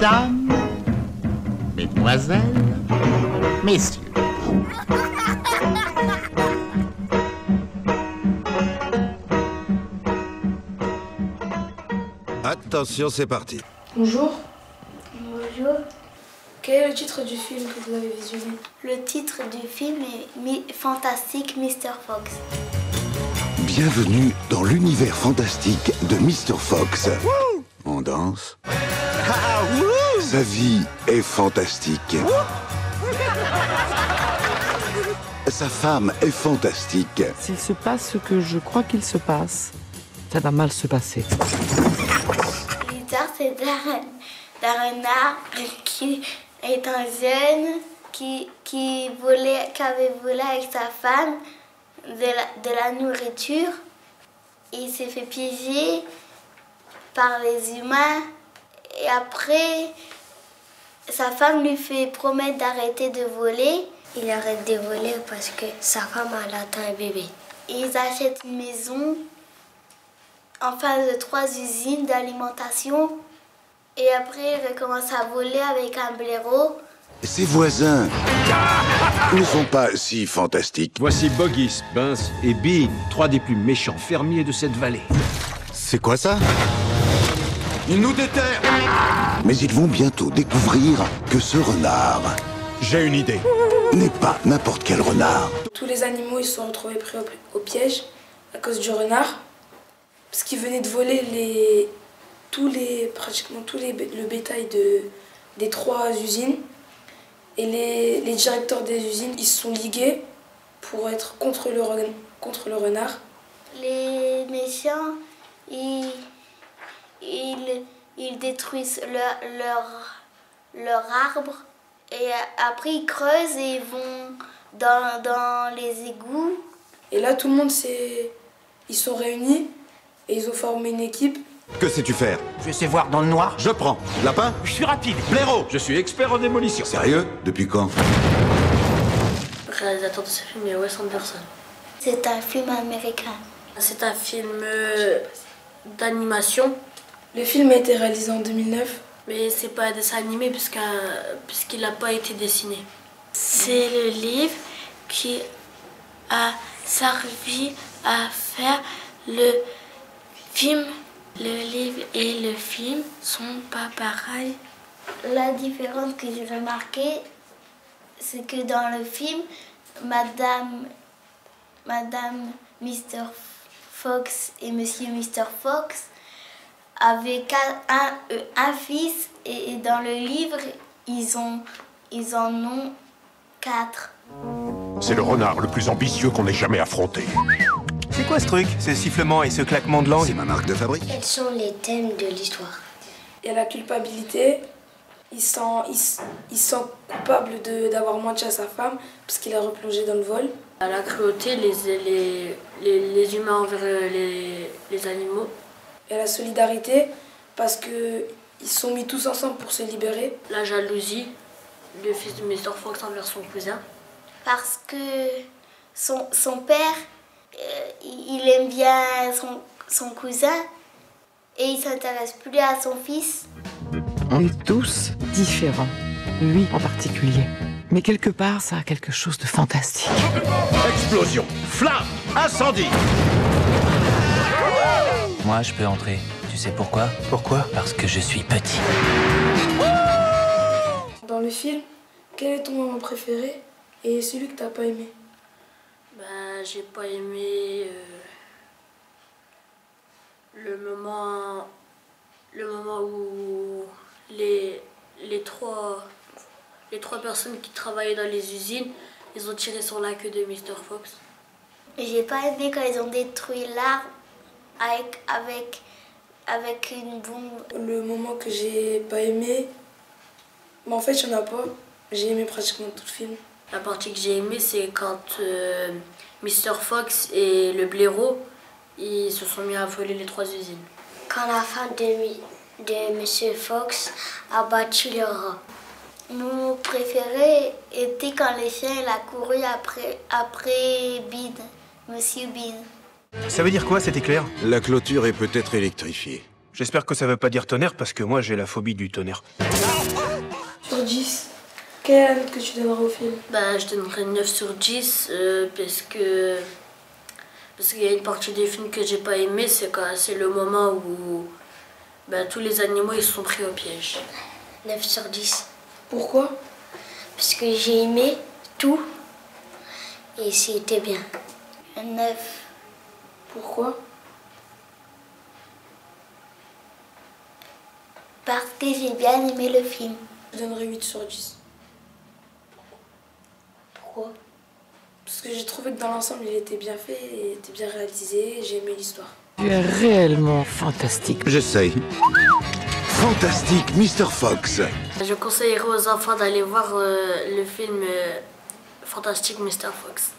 Mesdames, mesdemoiselles, messieurs. Attention, c'est parti. Bonjour. Bonjour. Quel est le titre du film que vous avez visionné? Le titre du film est Fantastic Mr. Fox. Bienvenue dans l'univers fantastique de Mr. Fox. Wouh! On danse. Sa vie est fantastique. Sa femme est fantastique. S'il se passe ce que je crois qu'il se passe, ça va mal se passer. L'histoire, c'est d'un renard qui est un jeune qui avait volé avec sa femme de la nourriture. Il s'est fait piéger par les humains et après, sa femme lui fait promettre d'arrêter de voler. Il arrête de voler parce que sa femme a atteint un bébé. Ils achètent une maison en face de 3 usines d'alimentation et après, il recommence à voler avec un blaireau. Ses voisins ne sont pas si fantastiques. Voici Boggis, Bince et Bean, 3 des plus méchants fermiers de cette vallée. C'est quoi ça? Ils nous déterrent! Mais ils vont bientôt découvrir que ce renard J'ai une idée. n'est pas n'importe quel renard. Tous les animaux ils se sont retrouvés pris au piège à cause du renard. Parce qu'il venait de voler pratiquement tout le bétail des 3 usines. Et les directeurs des usines, ils se sont ligués pour être contre le renard. Les méchants, ils détruisent leur arbre. Et après, ils creusent et ils vont dans les égouts. Et là, tout le monde ils sont réunis et ils ont formé une équipe. Que sais-tu faire? Je sais voir dans le noir. Je prends. Lapin? Je suis rapide. Blaireau? Je suis expert en démolition. Sérieux? Depuis quand? Le réalisateur de ce film est Wes Anderson. C'est un film américain. C'est un film d'animation, Le film a été réalisé en 2009. mais c'est pas un dessin animé puisqu'il n'a pas été dessiné. C'est le livre qui a servi à faire le film. Le livre et le film sont pas pareils. La différence que j'ai remarquée, c'est que dans le film, Madame Mr. Fox et Monsieur Mr. Fox avaient un fils et dans le livre, ils en ont 4. C'est le renard le plus ambitieux qu'on ait jamais affronté. C'est quoi ce truc, ce sifflement et ce claquement de langue? C'est ma marque de fabrique. Quels sont les thèmes de l'histoire? Il y a la culpabilité. Il se sent coupable d'avoir menti à sa femme parce qu'il a replongé dans le vol. La cruauté, les humains envers les animaux. Et la solidarité parce qu'ils se sont mis tous ensemble pour se libérer. La jalousie, le fils de Mr. Fox envers son cousin. Parce que son père, il aime bien son cousin et il s'intéresse plus à son fils. On est tous différents, lui en particulier. Mais quelque part, ça a quelque chose de fantastique. Explosion, flamme, incendie. Moi, je peux entrer. Tu sais pourquoi? Pourquoi? Parce que je suis petit. Dans le film, quel est ton moment préféré et celui que t'as pas aimé? J'ai pas aimé le moment où les trois personnes qui travaillaient dans les usines, ils ont tiré sur la queue de Mr. Fox. J'ai pas aimé quand ils ont détruit l'arbre avec une bombe. Le moment que j'ai pas aimé, mais en fait, il y en a pas. J'ai aimé pratiquement tout le film. La partie que j'ai aimée, c'est quand Mr. Fox et le blaireau, ils se sont mis à voler les 3 usines. Quand la femme de Monsieur Fox a battu le rat. Mon préféré était quand le chien il a couru après Bean, Monsieur Bean. Ça veut dire quoi cet éclair? La clôture est peut-être électrifiée. J'espère que ça veut pas dire tonnerre parce que moi j'ai la phobie du tonnerre. Sur 10, quelle est la note que tu donneras au film? Bah, je donnerais 9 sur 10 parce qu'il y a une partie des films que j'ai pas aimé, c'est le moment où bah, tous les animaux ils sont pris au piège. 9 sur 10. Pourquoi? Parce que j'ai aimé tout et c'était bien. 9. Pourquoi? Parce que j'ai bien aimé le film. Je donnerais 8 sur 10. Pourquoi? Parce que j'ai trouvé que dans l'ensemble, il était bien fait, il était bien réalisé, j'ai aimé l'histoire. Tu es réellement fantastique. J'essaye. Fantastique, Mr. Fox. Je conseillerais aux enfants d'aller voir le film Fantastic Mr. Fox.